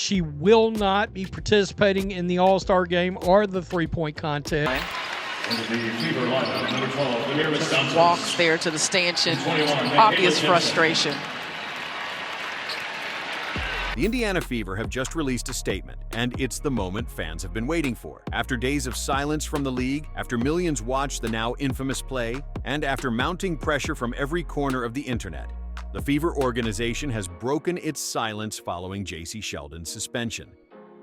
she will not be participating in the All-Star game or the three-point contest. Walks there to the stanchion, obvious frustration. The Indiana Fever have just released a statement, and it's the moment fans have been waiting for. After days of silence from the league, after millions watched the now infamous play, and after mounting pressure from every corner of the internet, the Fever organization has broken its silence following Jacy Sheldon's suspension.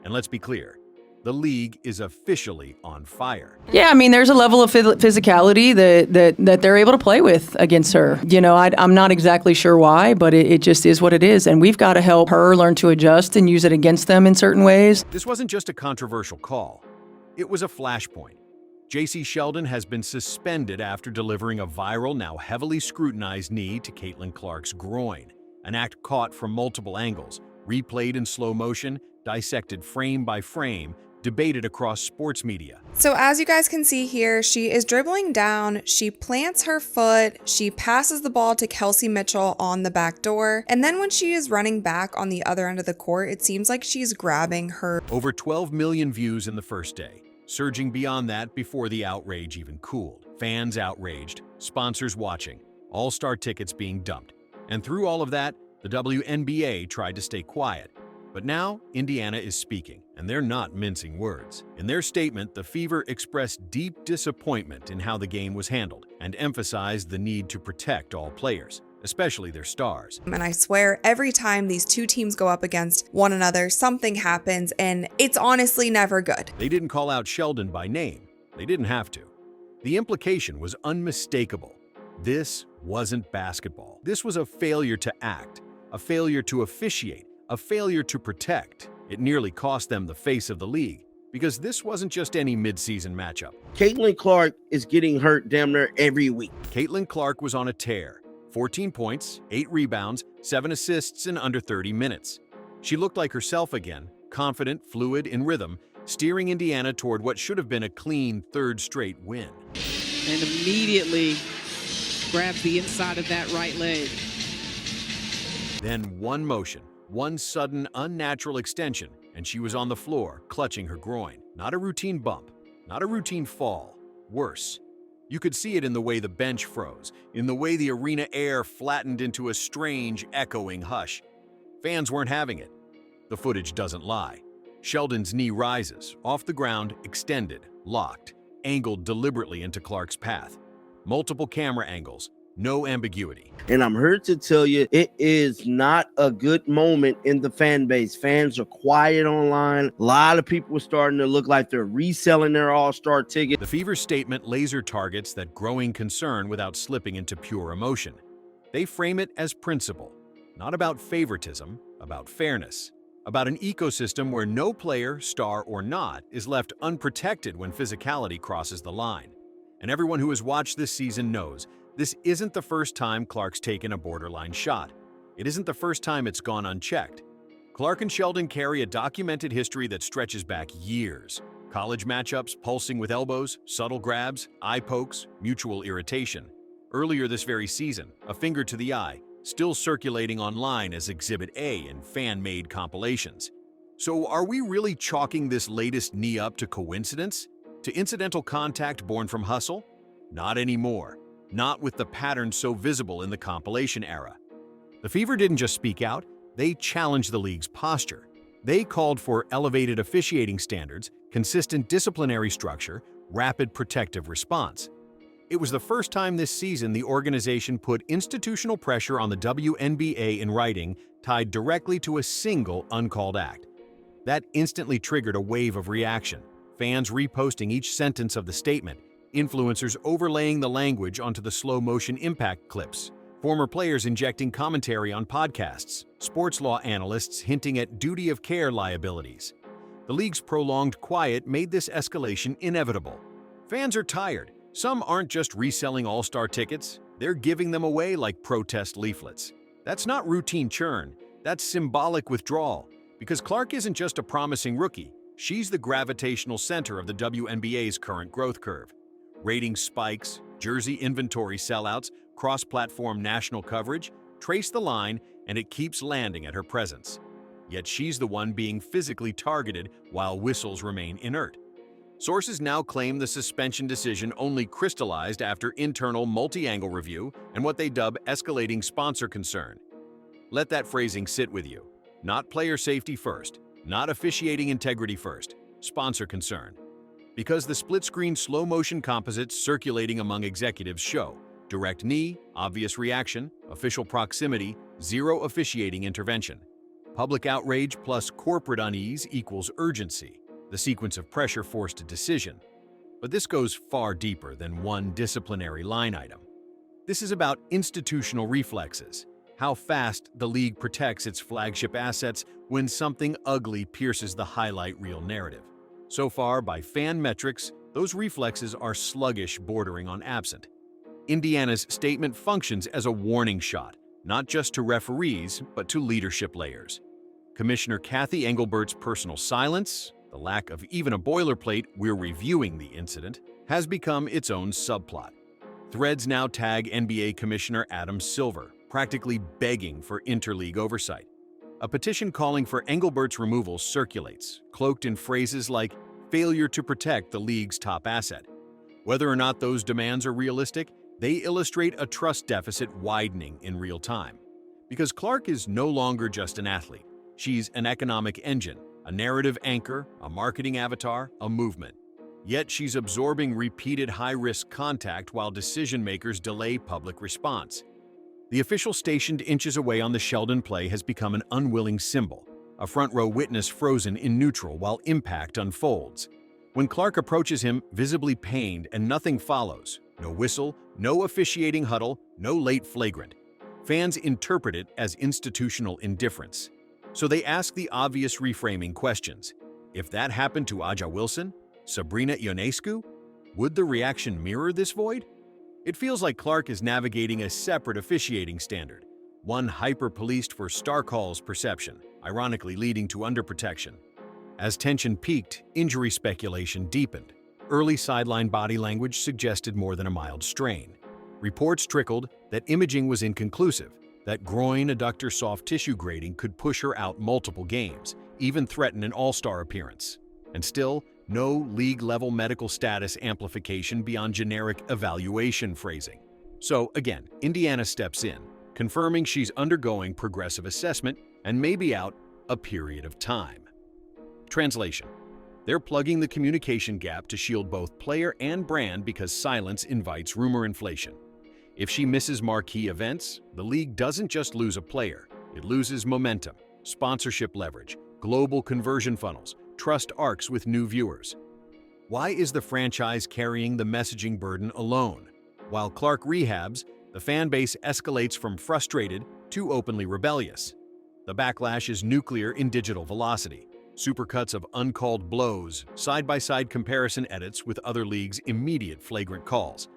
And let's be clear, the league is officially on fire. Yeah, I mean, there's a level of physicality that they're able to play with against her. You know, I'm not exactly sure why, but it just is what it is. And we've got to help her learn to adjust and use it against them in certain ways. This wasn't just a controversial call. It was a flashpoint. Jacy Sheldon has been suspended after delivering a viral, now heavily scrutinized knee to Caitlin Clark's groin, an act caught from multiple angles, replayed in slow motion, dissected frame by frame, debated across sports media. So as you guys can see here, she is dribbling down, she plants her foot, she passes the ball to Kelsey Mitchell on the back door, and then when she is running back on the other end of the court, it seems like she's grabbing her. Over 12 million views in the first day, surging beyond that before the outrage even cooled. Fans outraged, sponsors watching, all-star tickets being dumped. And through all of that, the WNBA tried to stay quiet. But now, Indiana is speaking, and they're not mincing words. In their statement, the Fever expressed deep disappointment in how the game was handled and emphasized the need to protect all players, especially their stars. And I swear, every time these two teams go up against one another, something happens, and it's honestly never good. They didn't call out Sheldon by name. They didn't have to. The implication was unmistakable. This wasn't basketball. This was a failure to act, a failure to officiate, a failure to protect. It nearly cost them the face of the league, because this wasn't just any mid-season matchup. Caitlin Clark is getting hurt damn near every week. Caitlin Clark was on a tear. 14 points, 8 rebounds, 7 assists in under 30 minutes. She looked like herself again, confident, fluid, in rhythm, steering Indiana toward what should have been a clean third straight win. And immediately grabs the inside of that right leg. Then one motion, one sudden, unnatural extension, and she was on the floor, clutching her groin. Not a routine bump, not a routine fall. Worse. You could see it in the way the bench froze, in the way the arena air flattened into a strange, echoing hush. Fans weren't having it. The footage doesn't lie. Sheldon's knee rises, off the ground, extended, locked, angled deliberately into Clark's path. Multiple camera angles, no ambiguity. And I'm here to tell you, it is not a good moment in the fan base. Fans are quiet online. A lot of people are starting to look like they're reselling their all-star ticket. The Fever statement laser targets that growing concern without slipping into pure emotion. They frame it as principle, not about favoritism, about fairness, about an ecosystem where no player, star or not, is left unprotected when physicality crosses the line. And everyone who has watched this season knows this isn't the first time Clark's taken a borderline shot. It isn't the first time it's gone unchecked. Clark and Sheldon carry a documented history that stretches back years. College matchups pulsing with elbows, subtle grabs, eye pokes, mutual irritation. Earlier this very season, a finger to the eye, still circulating online as Exhibit A in fan-made compilations. So are we really chalking this latest knee up to coincidence? To incidental contact born from hustle? Not anymore. Not with the pattern so visible in the compilation era. The Fever didn't just speak out, they challenged the league's posture. They called for elevated officiating standards, consistent disciplinary structure, rapid protective response. It was the first time this season the organization put institutional pressure on the WNBA in writing tied directly to a single uncalled act. That instantly triggered a wave of reaction, fans reposting each sentence of the statement, influencers overlaying the language onto the slow-motion impact clips, former players injecting commentary on podcasts, sports law analysts hinting at duty of care liabilities. The league's prolonged quiet made this escalation inevitable. Fans are tired. Some aren't just reselling all-star tickets, they're giving them away like protest leaflets. That's not routine churn, that's symbolic withdrawal, because Clark isn't just a promising rookie, she's the gravitational center of the WNBA's current growth curve. Rating spikes, jersey inventory sellouts, cross-platform national coverage, trace the line, and it keeps landing at her presence. yet she's the one being physically targeted while whistles remain inert. Sources now claim the suspension decision only crystallized after internal multi-angle review and what they dub escalating sponsor concern. Let that phrasing sit with you. Not player safety first, not officiating integrity first, sponsor concern. Because the split-screen slow-motion composites circulating among executives show direct knee, obvious reaction, official proximity, zero officiating intervention. Public outrage plus corporate unease equals urgency, the sequence of pressure forced a decision. But this goes far deeper than one disciplinary line item. This is about institutional reflexes, how fast the league protects its flagship assets when something ugly pierces the highlight reel narrative. So far, by fan metrics, those reflexes are sluggish, bordering on absent. Indiana's statement functions as a warning shot, not just to referees, but to leadership layers. Commissioner Kathy Engelbert's personal silence, the lack of even a boilerplate "we're reviewing the incident," has become its own subplot. Threads now tag NBA Commissioner Adam Silver, practically begging for interleague oversight. A petition calling for Engelbert's removal circulates, cloaked in phrases like failure to protect the league's top asset. Whether or not those demands are realistic, they illustrate a trust deficit widening in real time. Because Clark is no longer just an athlete. She's an economic engine, a narrative anchor, a marketing avatar, a movement. Yet she's absorbing repeated high-risk contact while decision-makers delay public response. The official stationed inches away on the Sheldon play has become an unwilling symbol, a front-row witness frozen in neutral while impact unfolds. When Clark approaches him, visibly pained, and nothing follows, no whistle, no officiating huddle, no late flagrant, fans interpret it as institutional indifference. So they ask the obvious reframing questions. If that happened to Aja Wilson, Sabrina Ionescu, would the reaction mirror this void? It feels like Clark is navigating a separate officiating standard, one hyper-policed for star calls perception, ironically leading to underprotection. As tension peaked, injury speculation deepened. Early sideline body language suggested more than a mild strain. Reports trickled that imaging was inconclusive, that groin adductor soft tissue grading could push her out multiple games, even threaten an all-star appearance. And still, no league-level medical status amplification beyond generic evaluation phrasing. So again, Indiana steps in, confirming she's undergoing progressive assessment and may be out a period of time. Translation: they're plugging the communication gap to shield both player and brand because silence invites rumor inflation. If she misses marquee events, the league doesn't just lose a player, it loses momentum, sponsorship leverage, global conversion funnels, trust arcs with new viewers. Why is the franchise carrying the messaging burden alone? While Clark rehabs, the fan base escalates from frustrated to openly rebellious. The backlash is nuclear in digital velocity. Supercuts of uncalled blows, side-by-side comparison edits with other leagues' immediate flagrant calls.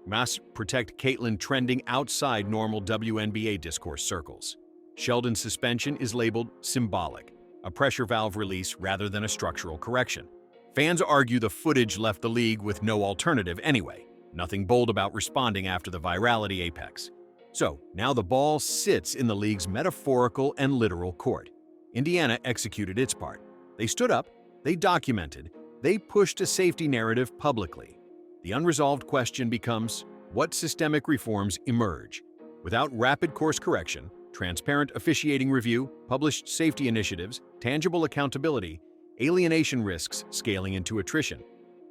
Mass protect Caitlyn trending outside normal WNBA discourse circles. Sheldon's suspension is labeled symbolic, a pressure valve release rather than a structural correction. Fans argue the footage left the league with no alternative anyway, nothing bold about responding after the virality apex. So, now the ball sits in the league's metaphorical and literal court. Indiana executed its part. They stood up, they documented, they pushed a safety narrative publicly. The unresolved question becomes, what systemic reforms emerge? Without rapid course correction, transparent officiating review, published safety initiatives, tangible accountability, alienation risks scaling into attrition.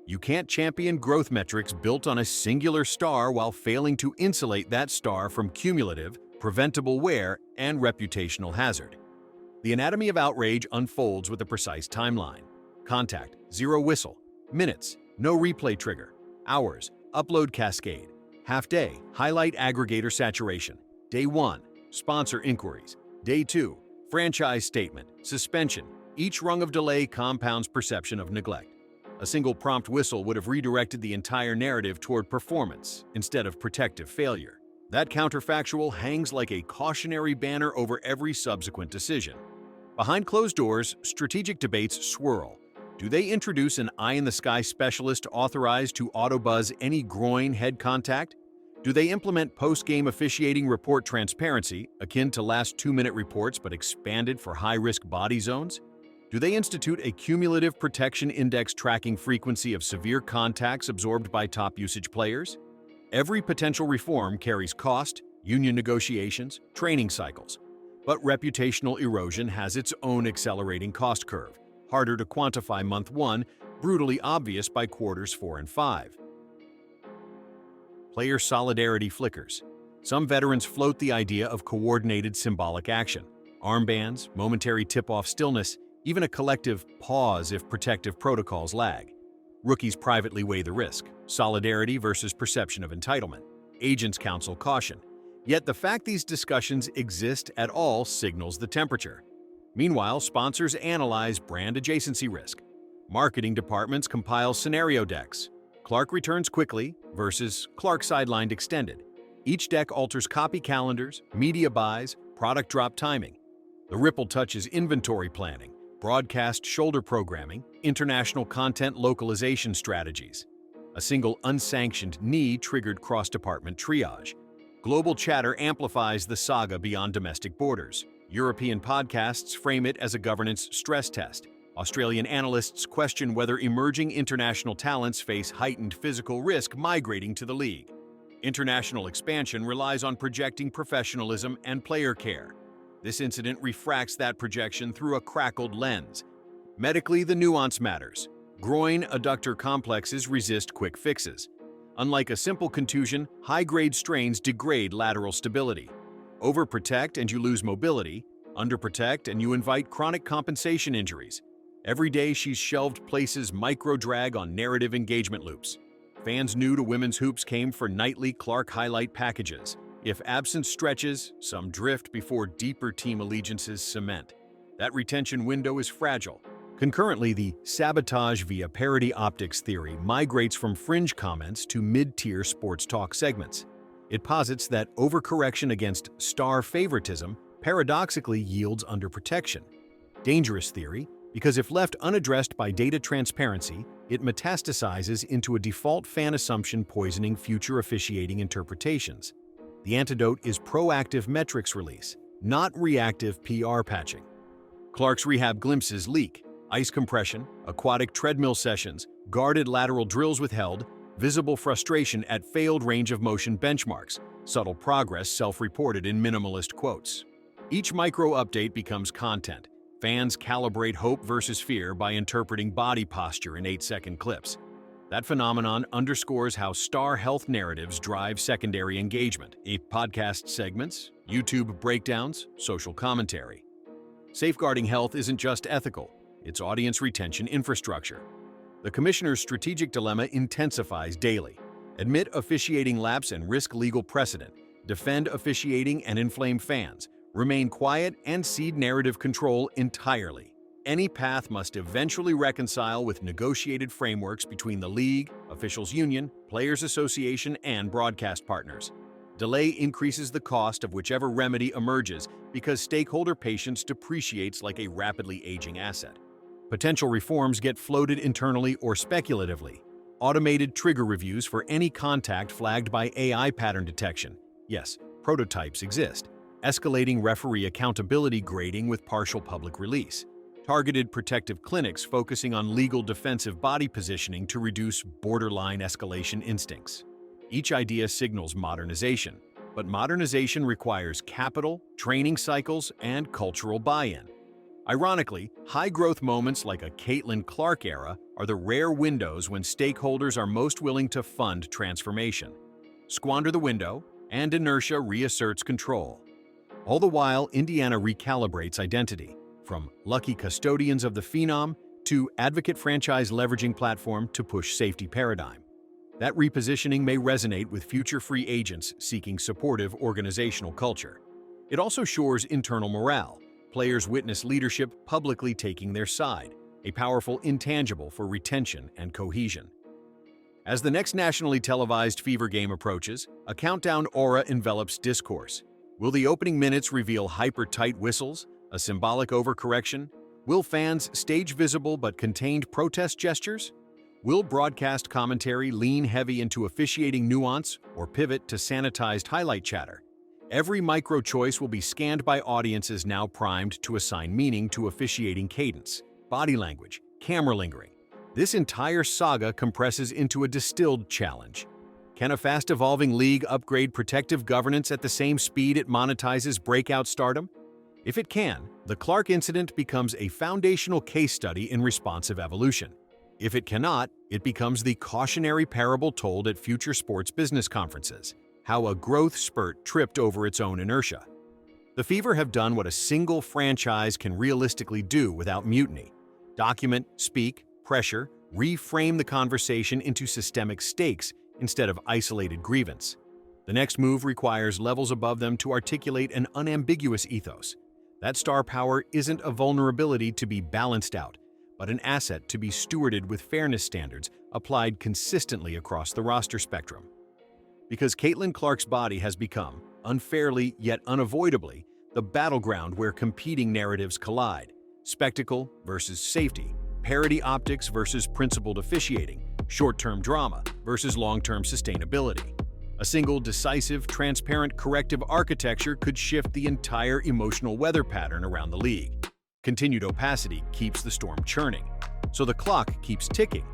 You can't champion growth metrics built on a singular star while failing to insulate that star from cumulative, preventable wear and reputational hazard. The anatomy of outrage unfolds with a precise timeline. Contact, zero whistle, minutes, no replay trigger, hours, upload cascade, half day, highlight aggregator saturation, day 1, sponsor inquiries, day 2, franchise statement, suspension. Each rung of delay compounds perception of neglect. A single prompt whistle would have redirected the entire narrative toward performance instead of protective failure. That counterfactual hangs like a cautionary banner over every subsequent decision. Behind closed doors, strategic debates swirl. Do they introduce an eye-in-the-sky specialist authorized to auto-buzz any groin head contact? Do they implement post-game officiating report transparency, akin to last 2-minute reports but expanded for high-risk body zones? Do they institute a cumulative protection index tracking frequency of severe contacts absorbed by top usage players? Every potential reform carries cost, union negotiations, training cycles. But reputational erosion has its own accelerating cost curve, harder to quantify month 1, brutally obvious by quarters 4 and 5. Player solidarity flickers. Some veterans float the idea of coordinated symbolic action. Armbands, momentary tip-off stillness, even a collective pause if protective protocols lag. Rookies privately weigh the risk. Solidarity versus perception of entitlement. Agents counsel caution. Yet the fact these discussions exist at all signals the temperature. Meanwhile, sponsors analyze brand adjacency risk. Marketing departments compile scenario decks. Clark returns quickly versus Clark sidelined extended. Each deck alters copy calendars, media buys, product drop timing. The ripple touches inventory planning, broadcast shoulder programming, international content localization strategies. A single unsanctioned knee triggered cross-department triage. Global chatter amplifies the saga beyond domestic borders. European podcasts frame it as a governance stress test. Australian analysts question whether emerging international talents face heightened physical risk migrating to the league. International expansion relies on projecting professionalism and player care. This incident refracts that projection through a crackled lens. Medically, the nuance matters. Groin adductor complexes resist quick fixes. Unlike a simple contusion, high-grade strains degrade lateral stability. Overprotect and you lose mobility. Underprotect and you invite chronic compensation injuries. Every day she's shelved places micro-drag on narrative engagement loops. Fans new to women's hoops came for nightly Clark highlight packages. If absence stretches, some drift before deeper team allegiances cement. That retention window is fragile. Concurrently, the sabotage via parody optics theory migrates from fringe comments to mid-tier sports talk segments. It posits that overcorrection against star favoritism paradoxically yields underprotection. Dangerous theory, because if left unaddressed by data transparency, it metastasizes into a default fan assumption poisoning future officiating interpretations. The antidote is proactive metrics release, not reactive PR patching. Clark's rehab glimpses leak, ice compression, aquatic treadmill sessions, guarded lateral drills withheld, visible frustration at failed range of motion benchmarks, subtle progress self-reported in minimalist quotes. Each micro-update becomes content. Fans calibrate hope versus fear by interpreting body posture in 8-second clips. That phenomenon underscores how star health narratives drive secondary engagement, podcast segments, YouTube breakdowns, social commentary. Safeguarding health isn't just ethical, it's audience retention infrastructure. The commissioner's strategic dilemma intensifies daily. Admit officiating lapse and risk legal precedent, defend officiating and inflame fans, remain quiet and cede narrative control entirely. Any path must eventually reconcile with negotiated frameworks between the league, officials union, players association, and broadcast partners. Delay increases the cost of whichever remedy emerges because stakeholder patience depreciates like a rapidly aging asset. Potential reforms get floated internally or speculatively. Automated trigger reviews for any contact flagged by AI pattern detection. Yes, prototypes exist. Escalating referee accountability grading with partial public release. Targeted protective clinics focusing on legal defensive body positioning to reduce borderline escalation instincts. Each idea signals modernization, but modernization requires capital, training cycles, and cultural buy-in. Ironically, high-growth moments like a Caitlin Clark era are the rare windows when stakeholders are most willing to fund transformation. Squander the window, and inertia reasserts control. All the while, Indiana recalibrates identity, from lucky custodians of the phenom to advocate franchise leveraging platform to push safety paradigm. That repositioning may resonate with future free agents seeking supportive organizational culture. It also shores internal morale. Players witness leadership publicly taking their side, a powerful intangible for retention and cohesion. As the next nationally televised Fever game approaches, a countdown aura envelops discourse. Will the opening minutes reveal hyper-tight whistles, a symbolic overcorrection? Will fans stage visible but contained protest gestures? Will broadcast commentary lean heavy into officiating nuance or pivot to sanitized highlight chatter? Every micro-choice will be scanned by audiences now primed to assign meaning to officiating cadence, body language, camera lingering. This entire saga compresses into a distilled challenge. Can a fast-evolving league upgrade protective governance at the same speed it monetizes breakout stardom? If it can, the Clark incident becomes a foundational case study in responsive evolution. If it cannot, it becomes the cautionary parable told at future sports business conferences, how a growth spurt tripped over its own inertia. The Fever have done what a single franchise can realistically do without mutiny: document, speak, pressure, reframe the conversation into systemic stakes instead of isolated grievance. The next move requires levels above them to articulate an unambiguous ethos. That star power isn't a vulnerability to be balanced out, but an asset to be stewarded with fairness standards applied consistently across the roster spectrum. Because Caitlin Clark's body has become, unfairly yet unavoidably, the battleground where competing narratives collide: spectacle versus safety, parody optics versus principled officiating, short-term drama versus long-term sustainability. A single decisive, transparent corrective architecture could shift the entire emotional weather pattern around the league. Continued opacity keeps the storm churning, so the clock keeps ticking.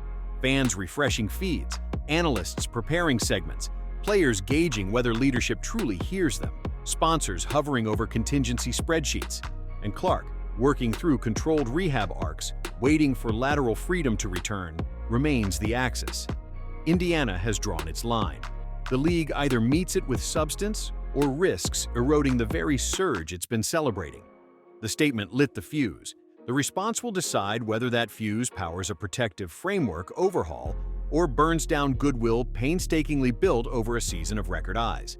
Fans refreshing feeds, analysts preparing segments, players gauging whether leadership truly hears them, sponsors hovering over contingency spreadsheets, and Clark, working through controlled rehab arcs, waiting for lateral freedom to return, remains the axis. Indiana has drawn its line. The league either meets it with substance or risks eroding the very surge it's been celebrating. The statement lit the fuse. The response will decide whether that fuse powers a protective framework overhaul or burns down goodwill painstakingly built over a season of record highs.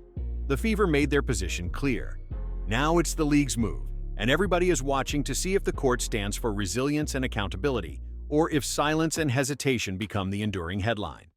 The Fever made their position clear. Now it's the league's move, and everybody is watching to see if the court stands for resilience and accountability, or if silence and hesitation become the enduring headline.